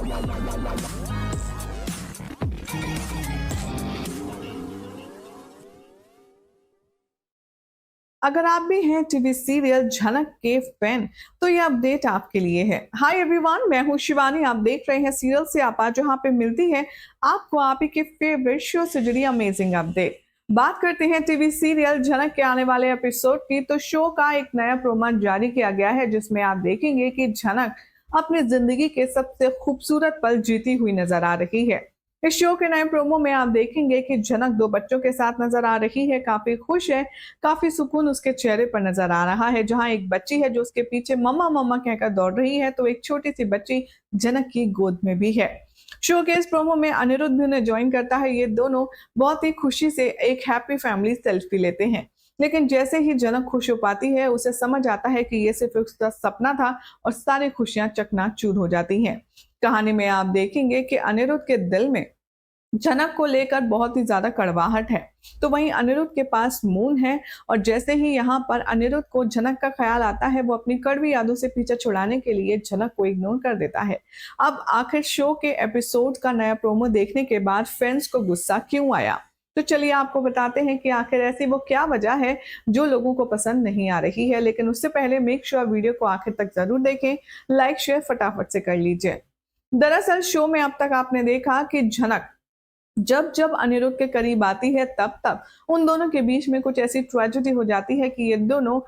अगर आप भी हैं टीवी सीरियल झनक के फैन तो ये अपडेट आपके लिए है। हाय एवरीवन, मैं हूं शिवानी। आप देख रहे हैं सीरियल से आपा, जहां पे मिलती है आपको आप ही के फेवरेट शो से जुड़ी अमेजिंग अपडेट। बात करते हैं टीवी सीरियल झनक के आने वाले एपिसोड की, तो शो का एक नया प्रोमो जारी किया गया है, जिसमें आप देखेंगे कि झनक अपनी जिंदगी के सबसे खूबसूरत पल जीती हुई नजर आ रही है। इस शो के नए प्रोमो में आप देखेंगे कि झनक दो बच्चों के साथ नजर आ रही है, काफी खुश है, काफी सुकून उसके चेहरे पर नजर आ रहा है। जहां एक बच्ची है जो उसके पीछे मम्मा मम्मा कहकर दौड़ रही है, तो एक छोटी सी बच्ची जनक की गोद में भी है। शो के इस प्रोमो में अनिरुद्ध भी उन्हें ज्वाइन करता है। ये दोनों बहुत ही खुशी से एक हैप्पी फैमिली सेल्फी लेते हैं। लेकिन जैसे ही जनक खुश हो पाती है, उसे समझ आता है कि ये सिर्फ उसका सपना था और सारी खुशियां चकनाचूर हो जाती हैं। कहानी में आप देखेंगे कि अनिरुद्ध के दिल में जनक को लेकर बहुत ही ज्यादा कड़वाहट है, तो वहीं अनिरुद्ध के पास मून है। और जैसे ही यहाँ पर अनिरुद्ध को जनक का ख्याल आता है, वो अपनी कड़वी यादों से पीछा छुड़ाने के लिए जनक को इग्नोर कर देता है। अब आखिर शो के एपिसोड का नया प्रोमो देखने के बाद फैंस को गुस्सा क्यों आया, तो चलिए आपको बताते हैं कि आखिर ऐसी वो क्या वजह है जो लोगों को पसंद नहीं आ रही है। लेकिन उससे पहले मेक श्योर वीडियो को आखिर तक जरूर देखें, लाइक शेयर फटाफट से कर लीजिए। दरअसल शो में अब तक आपने देखा कि झनक जब जब अनिरुद्ध के करीब आती है, तब तब उन दोनों के बीच में कुछ ऐसी ट्रेजेडी हो जाती है कि ये दोनों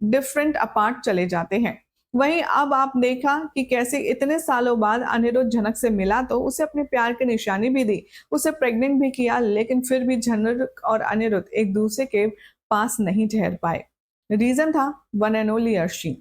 डिफरेंट अपार्ट चले जाते हैं। वहीं अब आप देखा कि कैसे इतने सालों बाद अनिरुद्ध झनक से मिला, तो उसे अपने प्यार की निशानी भी दी, उसे प्रेग्नेंट भी किया, लेकिन फिर भी झनक और अनिरुद्ध एक दूसरे के पास नहीं ठहर पाए। रीजन था वन एंड ओनली अर्शी।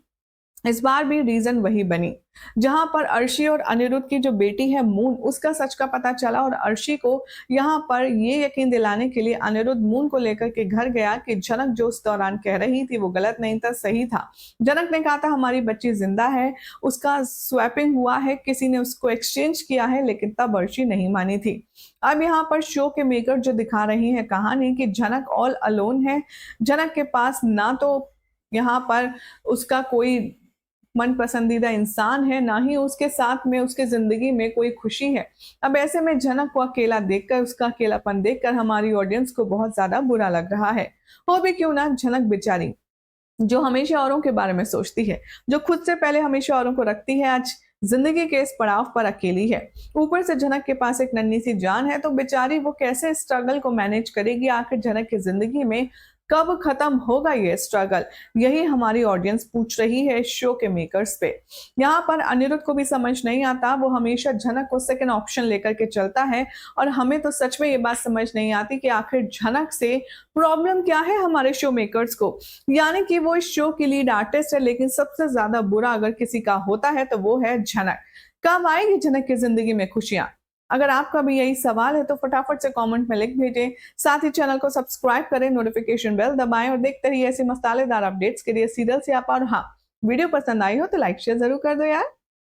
इस बार भी रीजन वही बनी। जहां पर अर्शी और अनिरुद्ध की जो बेटी है मून, उसका सच का पता चला और अर्शी को यहां पर ये यकीन दिलाने के लिए अनिरुद्ध मून को लेकर के घर गया कि जनक जो उस दौरान कह रही थी वो गलत नहीं था, सही था। जनक ने कहा था हमारी बच्ची जिंदा है, उसका स्वैपिंग हुआ है, किसी ने उसको एक्सचेंज किया है, लेकिन तब अर्शी नहीं मानी थी। अब यहाँ पर शो के मेकर जो दिखा रही है कहानी कि जनक ऑल अलोन है। जनक के पास ना तो यहाँ पर उसका कोई मन पसंदीदा इंसान है, ना ही उसके साथ में उसके जिंदगी में कोई खुशी है। अब ऐसे में जनक को अकेला देखकर, उसका अकेलापन देखकर हमारी ऑडियंस को बहुत ज्यादा बुरा लग रहा है। हो भी क्यों ना, जनक बेचारी जो हमेशा औरों के बारे में सोचती है, जो खुद से पहले हमेशा औरों को रखती है, आज जिंदगी के इस पड़ाव पर अकेली है। ऊपर से जनक के पास एक नन्ही सी जान है, तो बेचारी वो कैसे स्ट्रगल को मैनेज करेगी। आखिर जनक की जिंदगी में कब खत्म होगा ये स्ट्रगल, यही हमारी ऑडियंस पूछ रही है शो के मेकर्स पे। यहाँ पर अनिरुद्ध को भी समझ नहीं आता, वो हमेशा जनक को सेकंड ऑप्शन लेकर के चलता है। और हमें तो सच में ये बात समझ नहीं आती कि आखिर जनक से प्रॉब्लम क्या है हमारे शो मेकर्स को। यानी कि वो इस शो की लीड आर्टिस्ट है, लेकिन सबसे ज्यादा बुरा अगर किसी का होता है तो वो है जनक। कब आएगी जनक की जिंदगी में खुशियां? अगर आपका भी यही सवाल है तो फटाफट से कमेंट में लिख भेजें। साथ ही चैनल को सब्सक्राइब करें, नोटिफिकेशन बेल दबाएं और देखते रहिए ऐसे मसालेदार अपडेट्स के लिए सीरियल से आप। और हाँ, वीडियो पसंद आई हो तो लाइक शेयर जरूर कर दो यार।